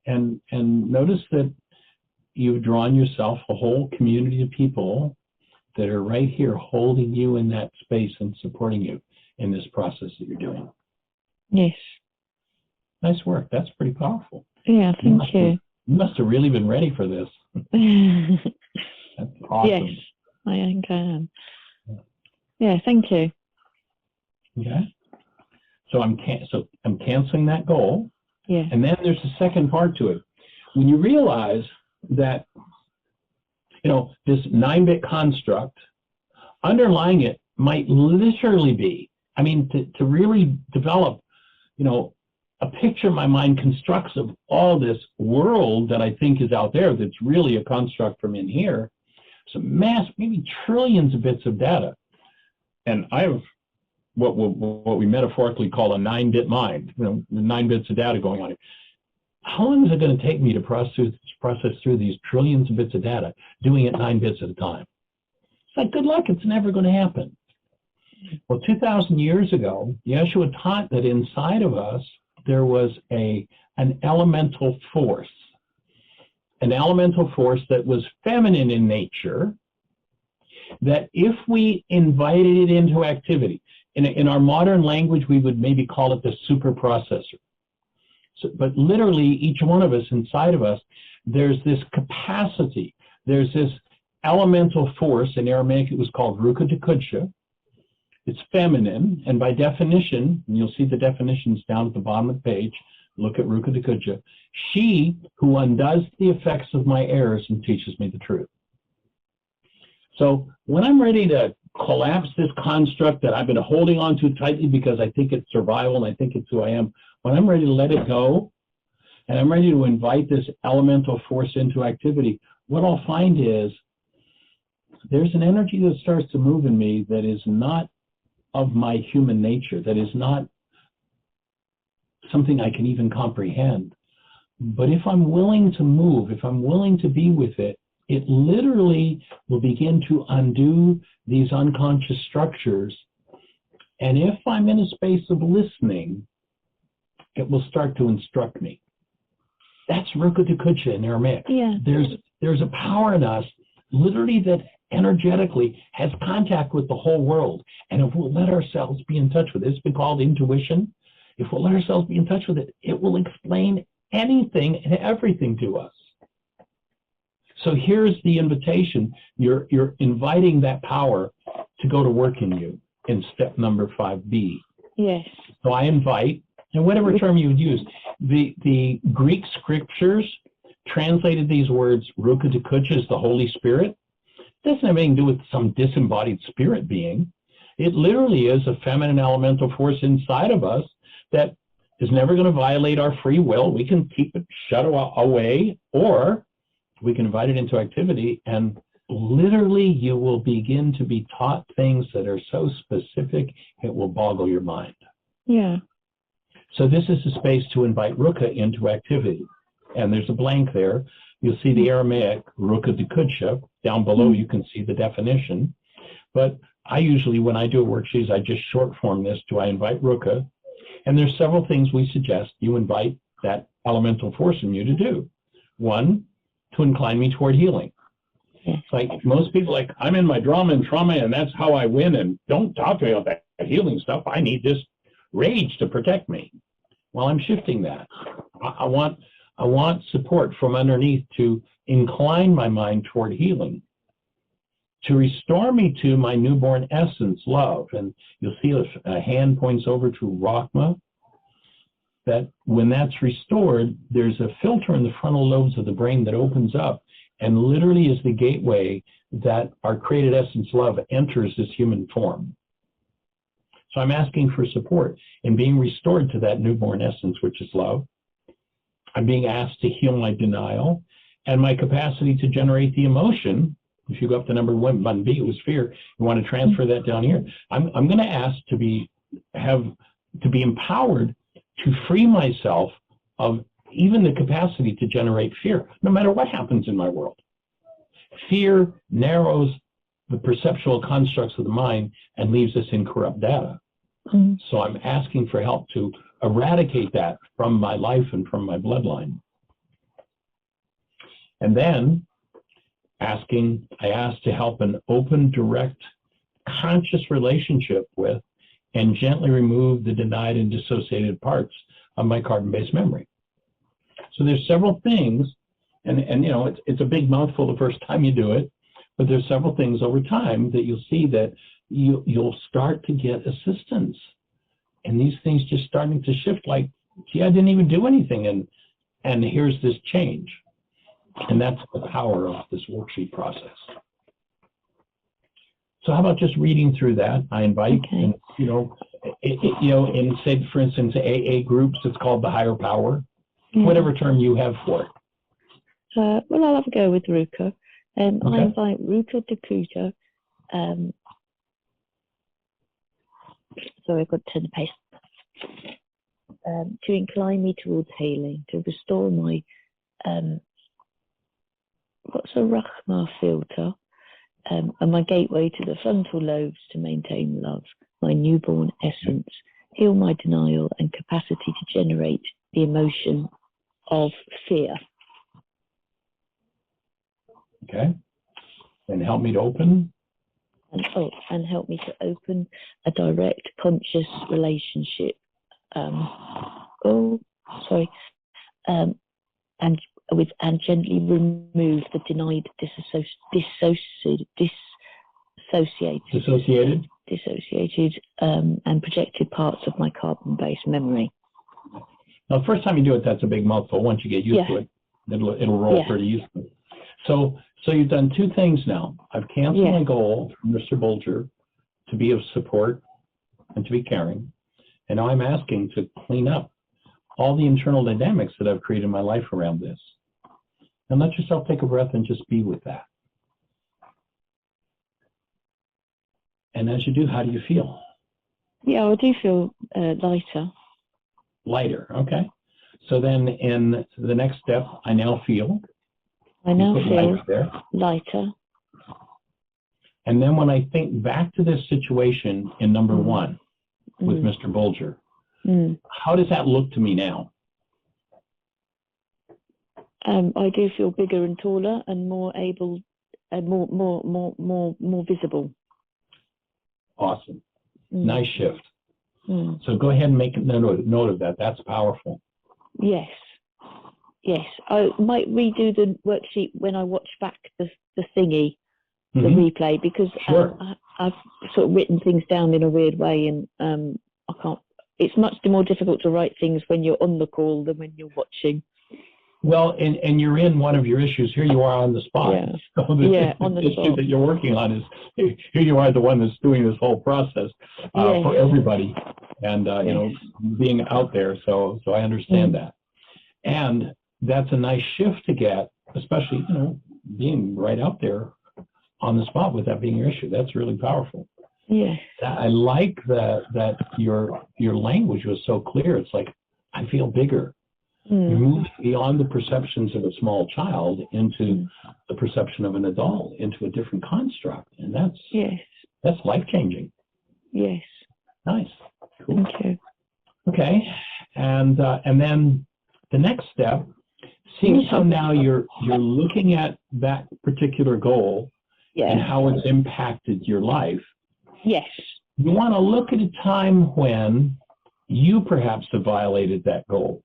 Speaker 3: And notice that you've drawn yourself a whole community of people that are right here holding you in that space and supporting you in this process that you're doing.
Speaker 2: Yes.
Speaker 3: Nice work. That's pretty powerful.
Speaker 2: Yeah, thank you.
Speaker 3: You must have really been ready for this. That's awesome.
Speaker 2: Yes, I think I am. Yeah, thank you.
Speaker 3: Okay. So I'm canceling that goal.
Speaker 2: Yeah.
Speaker 3: And then there's a second part to it. When you realize that, you know, this 9-bit construct, underlying it might literally be, I mean, to really develop, you know, a picture my mind constructs of all this world that I think is out there that's really a construct from in here, some mass, maybe trillions of bits of data. And I have what we metaphorically call a 9-bit mind, you know, 9 bits of data going on here. How long is it going to take me to process through these trillions of bits of data, doing it 9 bits at a time? It's like, good luck, it's never going to happen. Well, 2,000 years ago, Yeshua taught that inside of us, there was an elemental force that was feminine in nature, that if we invited it into activity, in our modern language, we would maybe call it the super processor. So, but literally, each one of us, inside of us, there's this capacity, there's this elemental force. In Aramaic, it was called Ruka Dekudsha. It's feminine, and by definition, and you'll see the definitions down at the bottom of the page, look at Ruka Dekudsha, she who undoes the effects of my errors and teaches me the truth. So when I'm ready to collapse this construct that I've been holding on to tightly because I think it's survival and I think it's who I am, when I'm ready to let it go, and I'm ready to invite this elemental force into activity, what I'll find is there's an energy that starts to move in me that is not of my human nature, that is not something I can even comprehend. But if I'm willing to move, if I'm willing to be with it, it literally will begin to undo these unconscious structures. And if I'm in a space of listening, it will start to instruct me. That's Ruka Dekudsha in Aramaic.
Speaker 2: Yeah.
Speaker 3: There's a power in us, literally, that energetically has contact with the whole world. And if we'll let ourselves be in touch with it, it's been called intuition. If we'll let ourselves be in touch with it, it will explain anything and everything to us. So here's the invitation. You're inviting that power to go to work in you in step number 5B.
Speaker 2: Yes.
Speaker 3: So I invite, and whatever term you would use, the Greek scriptures translated these words, Ruka Dekudsha is the Holy Spirit. It doesn't have anything to do with some disembodied spirit being. It literally is a feminine elemental force inside of us that is never going to violate our free will. We can keep it shut away, or we can invite it into activity, and literally you will begin to be taught things that are so specific it will boggle your mind.
Speaker 2: Yeah.
Speaker 3: So this is a space to invite Ruka into activity. And there's a blank there. You'll see the Aramaic Ruka Dekudsha. Down below you can see the definition. But I usually, when I do a worksheet, I just short form this to I invite Ruka. And there's several things we suggest you invite that elemental force in you to do. One, to incline me toward healing.
Speaker 2: Yes.
Speaker 3: Like most people, like, I'm in my drama and trauma and that's how I win, and don't talk to me about that healing stuff. I need this rage to protect me. Well, I'm shifting that. I want support from underneath to incline my mind toward healing, to restore me to my newborn essence, love. And you'll see a hand points over to Rachma, that when that's restored, there's a filter in the frontal lobes of the brain that opens up and literally is the gateway that our created essence love enters this human form. So I'm asking for support in being restored to that newborn essence, which is love. I'm being asked to heal my denial and my capacity to generate the emotion. If you go up to number 1, button B, it was fear. You want to transfer that down here. I'm going to ask to be empowered to free myself of even the capacity to generate fear, no matter what happens in my world. Fear narrows the perceptual constructs of the mind and leaves us in corrupt data. So I'm asking for help to eradicate that from my life and from my bloodline. And then I ask to help an open, direct, conscious relationship with and gently remove the denied and dissociated parts of my carbon-based memory. So there's several things, and you know, it's a big mouthful the first time you do it, but there's several things over time that you'll see that you'll start to get assistance. And these things just starting to shift like, gee, I didn't even do anything, and here's this change. And that's the power of this worksheet process. So how about just reading through that? I invite, and, you know, in, say, for instance, AA groups, it's called the higher power, whatever term you have for it.
Speaker 2: Well, I'll have a go with Ruka. I invite Ruka Dakuta. Sorry, I've got to turn the pace. To incline me towards healing, to restore my what's a Rachma filter, and my gateway to the frontal lobes to maintain love, my newborn essence, heal my denial and capacity to generate the emotion of fear.
Speaker 3: Okay. And help me to open.
Speaker 2: And help me to open a direct conscious relationship. And gently remove the denied, dissociated, and projected parts of my carbon-based memory.
Speaker 3: Now, the first time you do it, that's a big mouthful. Once you get used to it, it'll roll pretty easily. So you've done two things now. I've canceled my goal from Mr. Bulger to be of support and to be caring. And now I'm asking to clean up all the internal dynamics that I've created in my life around this. And let yourself take a breath and just be with that. And as you do, how do you feel?
Speaker 2: Yeah, I do feel lighter.
Speaker 3: Lighter, okay. So then in the next step, I now feel
Speaker 2: lighter.
Speaker 3: And then when I think back to this situation in number 1 with Mr. Bulger, how does that look to me now?
Speaker 2: I do feel bigger and taller and more able and more visible.
Speaker 3: Awesome. Nice shift. So go ahead and make a note of that. That's powerful.
Speaker 2: Yes. I might redo the worksheet when I watch back the thingy, the replay, because I've sort of written things down in a weird way, and I can't. It's much more difficult to write things when you're on the call than when you're watching.
Speaker 3: Well, and you're in one of your issues. Here you are on the spot. So the issue that you're working on is here you are, the one that's doing this whole process for everybody, and you know, being out there. So I understand that, and that's a nice shift to get, especially, you know, being right out there on the spot with that being your issue. That's really powerful.
Speaker 2: Yes.
Speaker 3: I like that your language was so clear. It's like, I feel bigger. You moved beyond the perceptions of a small child into the perception of an adult, into a different construct, and that's life-changing.
Speaker 2: Yes.
Speaker 3: Nice. Cool.
Speaker 2: Thank you.
Speaker 3: Okay, and then the next step, seeing how now you're looking at that particular goal and how it's impacted your life.
Speaker 2: Yes.
Speaker 3: You want to look at a time when you perhaps have violated that goal,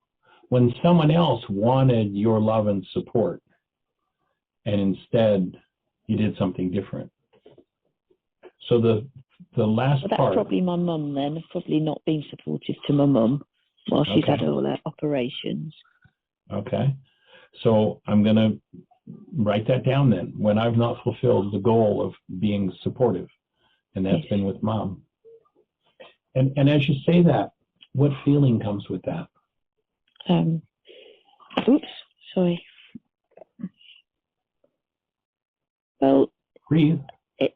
Speaker 3: when someone else wanted your love and support, and instead you did something different. So the last part.
Speaker 2: That's probably my mum then. I've probably not been supportive to my mum while she's had all her operations. Okay.
Speaker 3: So I'm going to write that down then, when I've not fulfilled the goal of being supportive, and that's been with mom. And as you say that, what feeling comes with that?
Speaker 2: Oops, sorry. Well,
Speaker 3: Breathe.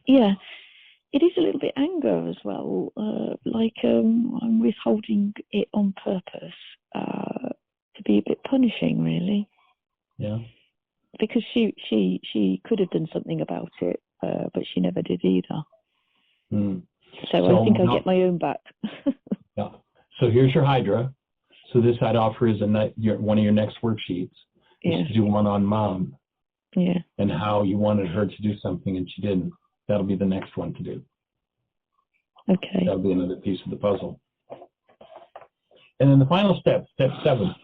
Speaker 2: Yeah, it is a little bit anger as well. I'm withholding it on purpose to be a bit punishing, really.
Speaker 3: Yeah.
Speaker 2: Because she could have done something about it, but she never did either.
Speaker 3: Mm.
Speaker 2: So I think I'll get my own back.
Speaker 3: Yeah. So here's your Hydra. So this I'd offer is one of your next worksheets.
Speaker 2: Yeah.
Speaker 3: Is to do one on Mom.
Speaker 2: Yeah.
Speaker 3: And how you wanted her to do something and she didn't. That'll be the next one to do.
Speaker 2: Okay.
Speaker 3: That'll be another piece of the puzzle. And then the final step, step 7.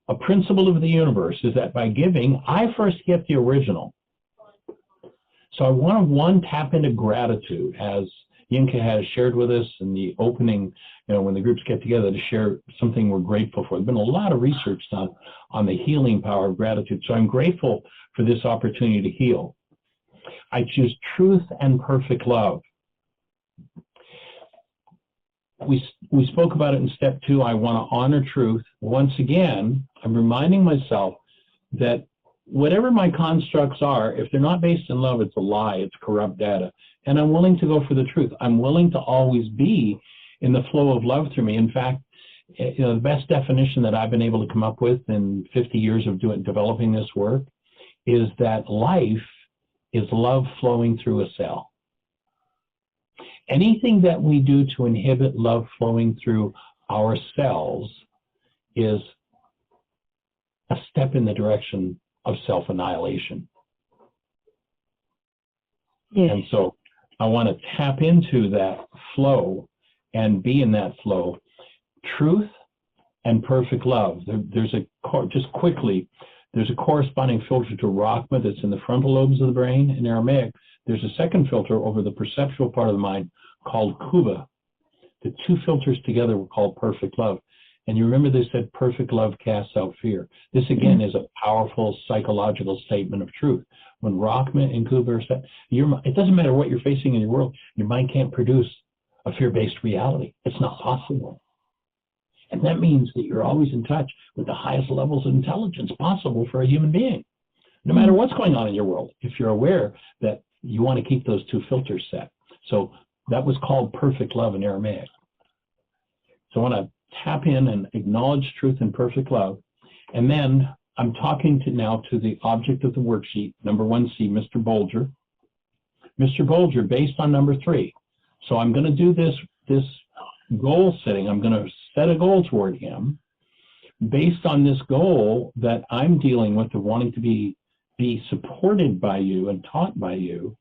Speaker 3: A principle of the universe is that by giving, I first get the original. So I want to tap into gratitude, as Yinka has shared with us in the opening, when the groups get together to share something we're grateful for. There's been a lot of research done on the healing power of gratitude. So I'm grateful for this opportunity to heal. I choose truth and perfect love. We spoke about it in step 2. I want to honor truth. Once again, I'm reminding myself that whatever my constructs are, if they're not based in love, it's a lie, it's corrupt data. And I'm willing to go for the truth. I'm willing to always be in the flow of love through me. In fact, the best definition that I've been able to come up with in 50 years of developing this work is that life is love flowing through a cell. Anything that we do to inhibit love flowing through our cells is a step in the direction of self-annihilation.
Speaker 2: Yes.
Speaker 3: And so I want to tap into that flow and be in that flow. Truth and perfect love. There's a corresponding filter to Rachma that's in the frontal lobes of the brain. In Aramaic, there's a second filter over the perceptual part of the mind called Kuba. The two filters together were called perfect love. And you remember they said perfect love casts out fear. This again is a powerful psychological statement of truth. When Rachma and Kuba are set, it doesn't matter what you're facing in your world, your mind can't produce a fear-based reality. It's not possible. And that means that you're always in touch with the highest levels of intelligence possible for a human being, no matter what's going on in your world, if you're aware that you want to keep those two filters set. So that was called perfect love in Aramaic. So I want to tap in and acknowledge truth and perfect love. And then I'm talking now to the object of the worksheet, number 1C, Mr. Bolger. Mr. Bolger, based on number 3. So I'm going to do this goal setting. I'm going to set a goal toward him based on this goal that I'm dealing with of wanting to be supported by you and taught by you.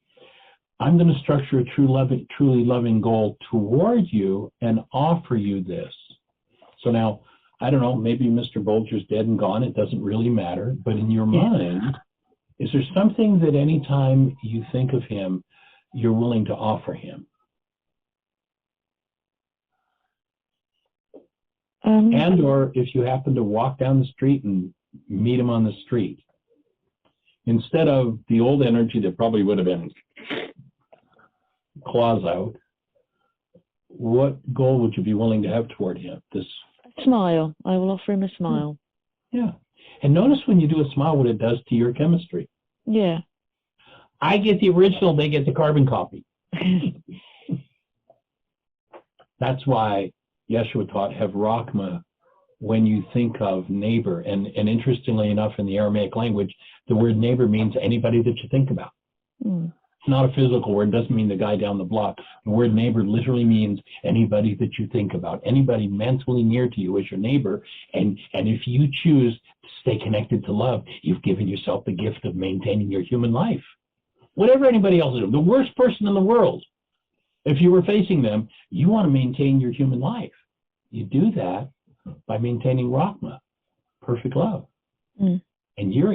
Speaker 3: I'm going to structure a truly loving goal toward you and offer you this. So now, I don't know, maybe Mr. Bolger's dead and gone. It doesn't really matter. But in your mind, is there something that anytime you think of him, you're willing to offer him? And or if you happen to walk down the street and meet him on the street, instead of the old energy that probably would have been claws out, what goal would you be willing to have toward him? A
Speaker 2: smile. I will offer him a smile.
Speaker 3: Yeah. And notice when you do a smile what it does to your chemistry.
Speaker 2: Yeah.
Speaker 3: I get the original, they get the carbon copy. That's why Yeshua taught, have Rachma when you think of neighbor. And interestingly enough, in the Aramaic language, the word neighbor means anybody that you think about. It's not a physical word. It doesn't mean the guy down the block. The word neighbor literally means anybody that you think about. Anybody mentally near to you is your neighbor. And if you choose to stay connected to love, you've given yourself the gift of maintaining your human life. Whatever anybody else is, the worst person in the world, if you were facing them, you want to maintain your human life. You do that by maintaining Rachma, perfect love. And you're